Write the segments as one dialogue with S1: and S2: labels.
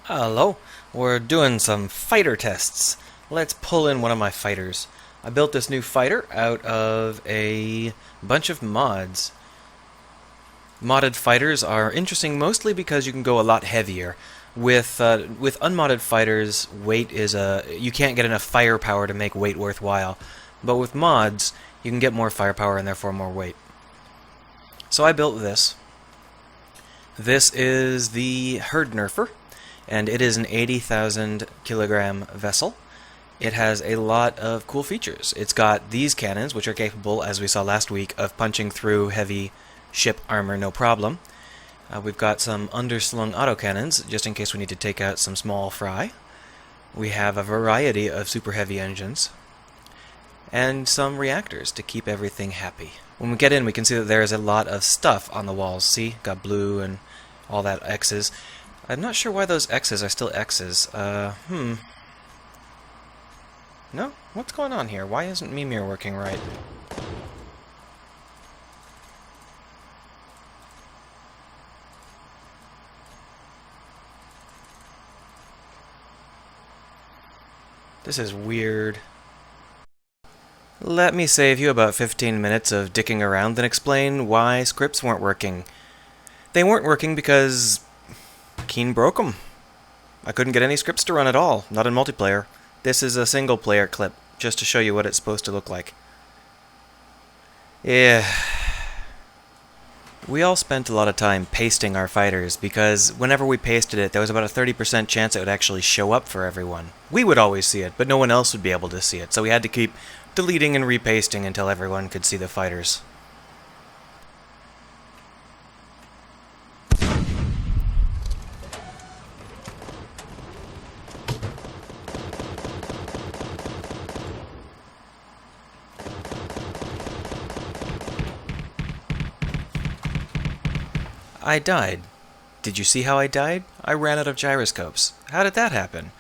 S1: Hello, we're doing some fighter tests. Let's pull in one of my fighters. I built this new fighter out of a bunch of mods. Modded fighters are interesting mostly because you can go a lot heavier. With unmodded fighters, weight is you can't get enough firepower to make weight worthwhile. But with mods, you can get more firepower and therefore more weight. So I built this. This is the Herd Nerfer, and it is an 80,000 kilogram vessel. It has a lot of cool features. It's got these cannons, which are capable, as we saw last week, of punching through heavy ship armor no problem. We've got some underslung autocannons, just in case we need to take out some small fry. We have a variety of super heavy engines, and some reactors to keep everything happy. When we get in, we can see that there is a lot of stuff on the walls. See? Got blue and all that X's. I'm not sure why those X's are still X's. No? What's going on here? Why isn't Mimir working right? This is weird. Let me save you about 15 minutes of dicking around and explain why scripts weren't working. They weren't working because Keen broke them. I couldn't get any scripts to run at all, not in multiplayer. This is a single player clip, just to show you what it's supposed to look like. Yeah. We all spent a lot of time pasting our fighters, because whenever we pasted it, there was about a 30% chance it would actually show up for everyone. We would always see it, but no one else would be able to see it, so we had to keep deleting and repasting until everyone could see the fighters. I died. Did you see how I died? I ran out of gyroscopes. How did that happen?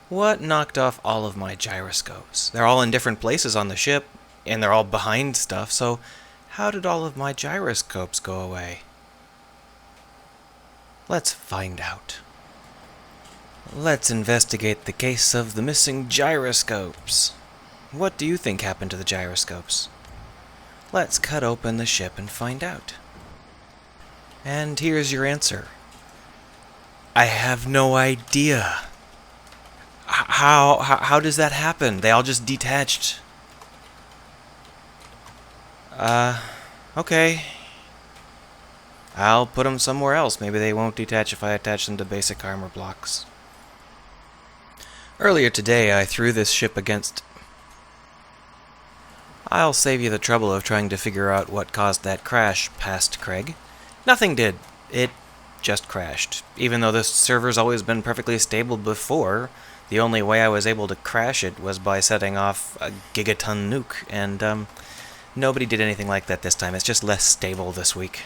S1: What knocked off all of my gyroscopes? They're all in different places on the ship, and they're all behind stuff, so how did all of my gyroscopes go away? Let's find out. Let's investigate the case of the missing gyroscopes. What do you think happened to the gyroscopes? Let's cut open the ship and find out. And here's your answer. I have no idea. How does that happen? They all just detached. Okay. I'll put them somewhere else. Maybe they won't detach if I attach them to basic armor blocks. Earlier today, I threw this ship against... I'll save you the trouble of trying to figure out what caused that crash, past Craig. Nothing did. It just crashed. Even though this server's always been perfectly stable before, the only way I was able to crash it was by setting off a gigaton nuke, and nobody did anything like that this time. It's just less stable this week.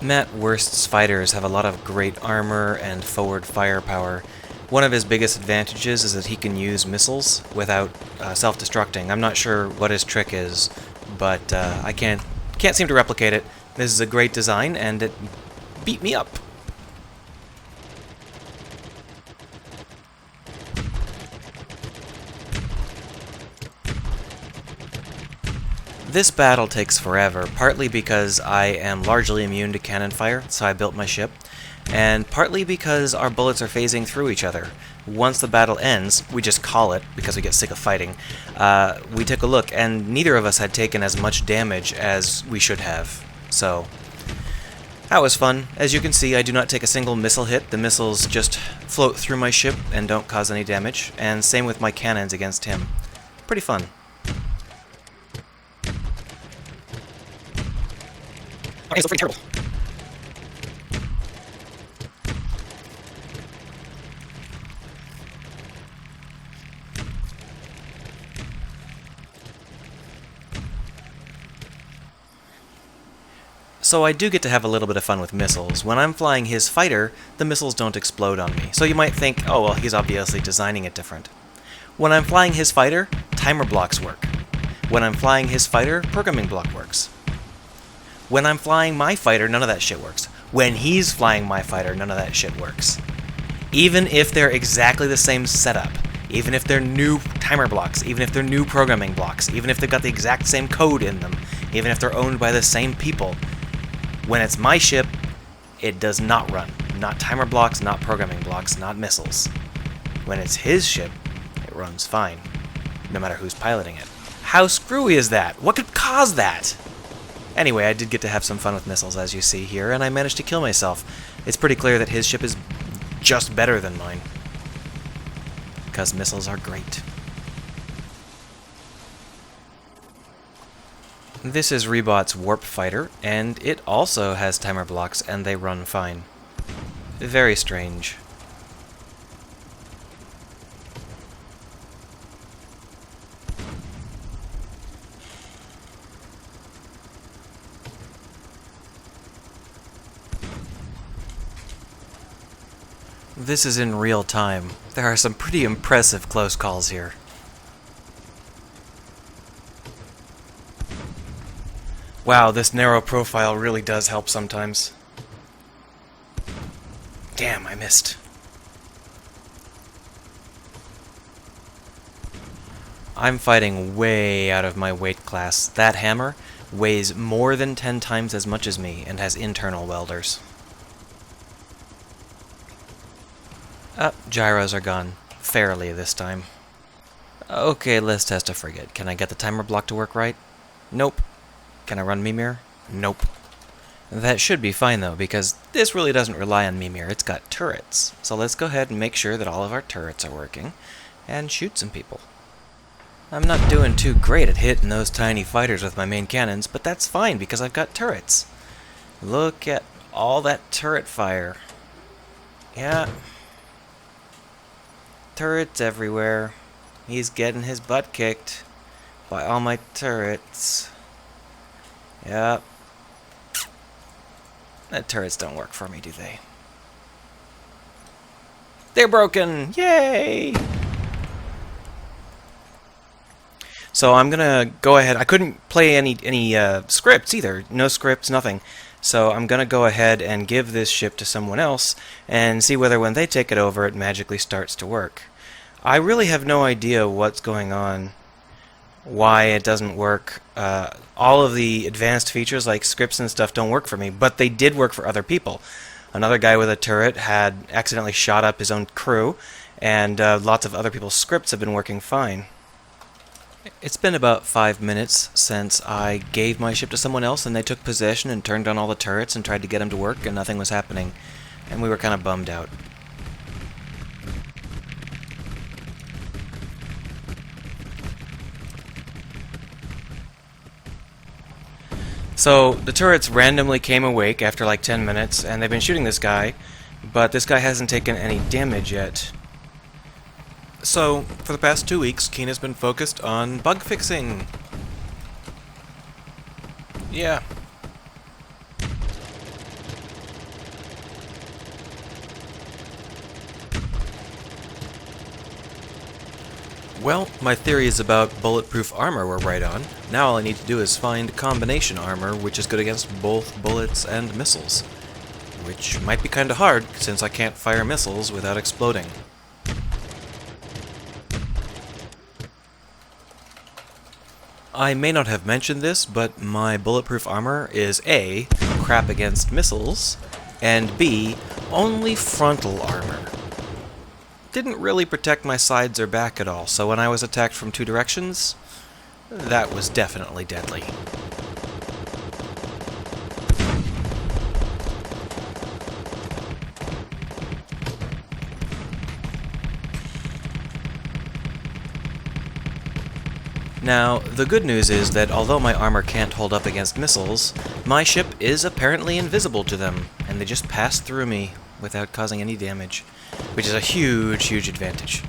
S1: Matt Worst's fighters have a lot of great armor and forward firepower. One of his biggest advantages is that he can use missiles without self-destructing. I'm not sure what his trick is, but I can't seem to replicate it. This is a great design, and it beat me up. This battle takes forever, partly because I am largely immune to cannon fire, so I built my ship, and partly because our bullets are phasing through each other. Once the battle ends, we just call it, because we get sick of fighting, we took a look, and neither of us had taken as much damage as we should have. So, that was fun. As you can see, I do not take a single missile hit. The missiles just float through my ship and don't cause any damage, and same with my cannons against him. Pretty fun. Okay, so freaking terrible. So I do get to have a little bit of fun with missiles. When I'm flying his fighter, the missiles don't explode on me. So you might think, oh well, he's obviously designing it different. When I'm flying his fighter, timer blocks work. When I'm flying his fighter, programming block works. When I'm flying my fighter, none of that shit works. When he's flying my fighter, none of that shit works. Even if they're exactly the same setup, even if they're new timer blocks, even if they're new programming blocks, even if they've got the exact same code in them, even if they're owned by the same people, when it's my ship, it does not run. Not timer blocks, not programming blocks, not missiles. When it's his ship, it runs fine, no matter who's piloting it. How screwy is that? What could cause that? Anyway, I did get to have some fun with missiles, as you see here, and I managed to kill myself. It's pretty clear that his ship is just better than mine, because missiles are great. This is Rebot's Warp Fighter, and it also has timer blocks, and they run fine. Very strange. This is in real time. There are some pretty impressive close calls here. Wow, this narrow profile really does help sometimes. Damn, I missed. I'm fighting way out of my weight class. That hammer weighs more than 10 times as much as me and has internal welders. Gyros are gone. Fairly this time. Okay, let's test a frigate. Can I get the timer block to work right? Nope. Can I run Mimir? Nope. That should be fine though, because this really doesn't rely on Mimir. It's got turrets. So let's go ahead and make sure that all of our turrets are working, and shoot some people. I'm not doing too great at hitting those tiny fighters with my main cannons, but that's fine because I've got turrets. Look at all that turret fire. Yeah. Turrets everywhere. He's getting his butt kicked by all my turrets. Yep. The turrets don't work for me, do they? They're broken! Yay! So I'm gonna go ahead. I couldn't play any scripts either. No scripts, nothing. So I'm gonna go ahead and give this ship to someone else and see whether when they take it over it magically starts to work. I really have no idea what's going on, why it doesn't work. All of the advanced features like scripts and stuff don't work for me, but they did work for other people. Another guy with a turret had accidentally shot up his own crew, and lots of other people's scripts have been working fine. It's been about 5 minutes since I gave my ship to someone else and they took possession and turned on all the turrets and tried to get them to work and nothing was happening, and we were kind of bummed out. So the turrets randomly came awake after like 10 minutes and they've been shooting this guy, but this guy hasn't taken any damage yet. So, for the past 2 weeks, Keen has been focused on bug fixing. Yeah. Well, my theories about bulletproof armor were right on. Now all I need to do is find combination armor, which is good against both bullets and missiles. Which might be kinda hard, since I can't fire missiles without exploding. I may not have mentioned this, but my bulletproof armor is A, crap against missiles, and B, only frontal armor. Didn't really protect my sides or back at all, so when I was attacked from 2 directions, that was definitely deadly. Now, the good news is that although my armor can't hold up against missiles, my ship is apparently invisible to them, and they just pass through me without causing any damage, which is a huge, huge advantage.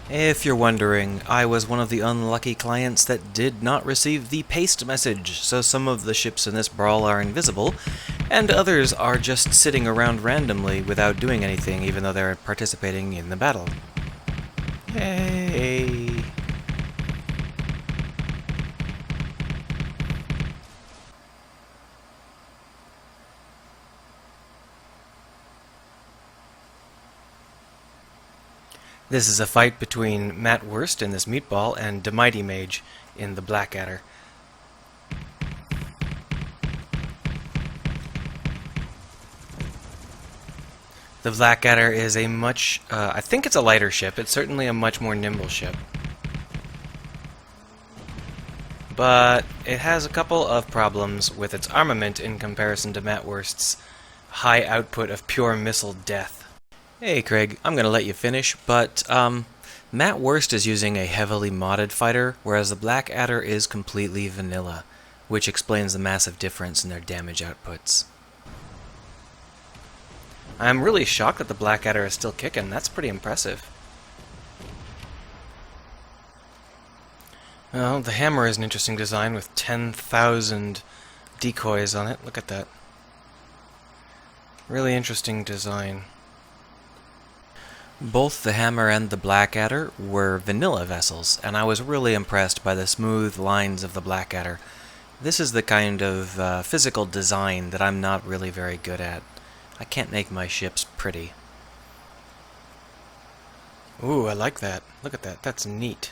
S1: If you're wondering, I was one of the unlucky clients that did not receive the paste message, so some of the ships in this brawl are invisible, And others are just sitting around randomly without doing anything, even though they're participating in the battle. Hey! This is a fight between Matt Worst in this meatball and the Mighty Mage in the Blackadder. The Blackadder is a much, I think it's a lighter ship. It's certainly a much more nimble ship. But it has a couple of problems with its armament in comparison to Matt Worst's high output of pure missile death. Hey Craig, I'm gonna let you finish, but Matt Worst is using a heavily modded fighter, whereas the Blackadder is completely vanilla, which explains the massive difference in their damage outputs. I'm really shocked that the Blackadder is still kicking. That's pretty impressive. Well, the hammer is an interesting design with 10,000 decoys on it. Look at that. Really interesting design. Both the hammer and the Blackadder were vanilla vessels, and I was really impressed by the smooth lines of the Blackadder. This is the kind of physical design that I'm not really very good at. I can't make my ships pretty. Ooh, I like that. Look at that. That's neat.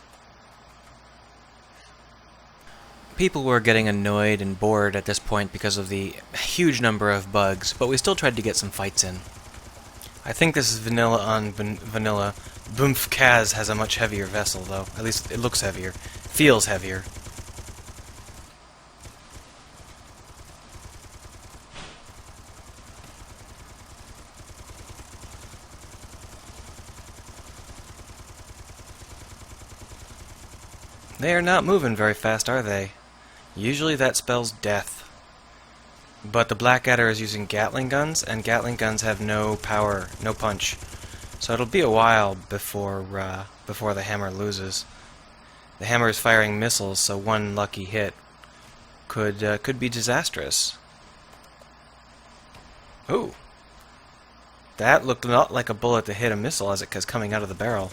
S1: People were getting annoyed and bored at this point because of the huge number of bugs, but we still tried to get some fights in. I think this is vanilla on vanilla. Boomf Kaz has a much heavier vessel, though. At least it looks heavier. Feels heavier. They are not moving very fast, are they? Usually that spells death. But the Blackadder is using Gatling guns, and Gatling guns have no power, no punch. So it'll be a while before the hammer loses. The hammer is firing missiles, so one lucky hit could be disastrous. Ooh, that looked not like a bullet that hit a missile as it was coming out of the barrel.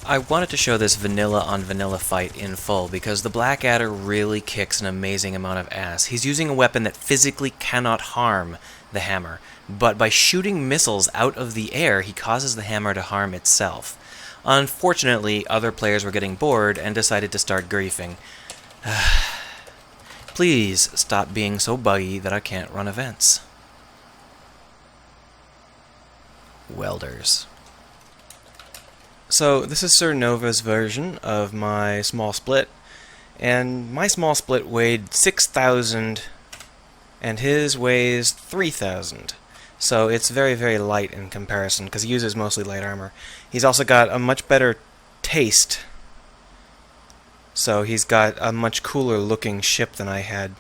S1: I wanted to show this vanilla on vanilla fight in full because the Blackadder really kicks an amazing amount of ass. He's using a weapon that physically cannot harm the hammer, but by shooting missiles out of the air, he causes the hammer to harm itself. Unfortunately, other players were getting bored and decided to start griefing. Please stop being so buggy that I can't run events. Welders. So this is Sir Nova's version of my small split, and my small split weighed 6,000 and his weighs 3,000. So it's very, very light in comparison because he uses mostly light armor. He's also got a much better taste, so he's got a much cooler looking ship than I had.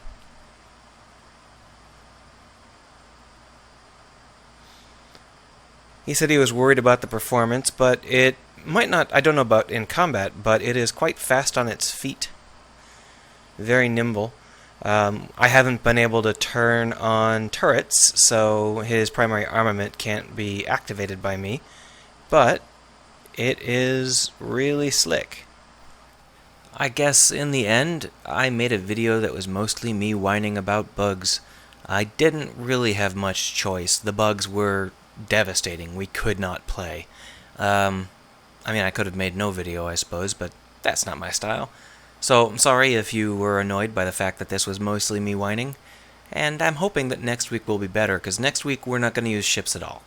S1: He said he was worried about the performance, but it might not, I don't know about in combat, but it is quite fast on its feet. Very nimble. I haven't been able to turn on turrets, so his primary armament can't be activated by me, but it is really slick. I guess in the end, I made a video that was mostly me whining about bugs. I didn't really have much choice. The bugs were devastating. We could not play. I mean, I could have made no video, I suppose, but that's not my style. So, I'm sorry if you were annoyed by the fact that this was mostly me whining, and I'm hoping that next week will be better, because next week we're not going to use ships at all.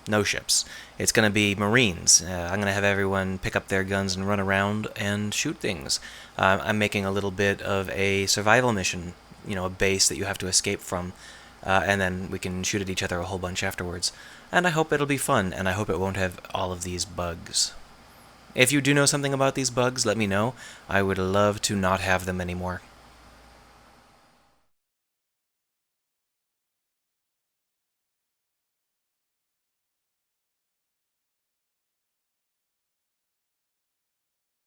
S1: No ships. It's going to be Marines. I'm going to have everyone pick up their guns and run around and shoot things. I'm making a little bit of a survival mission, you know, a base that you have to escape from, and then we can shoot at each other a whole bunch afterwards. And I hope it'll be fun, and I hope it won't have all of these bugs. If you do know something about these bugs, let me know. I would love to not have them anymore.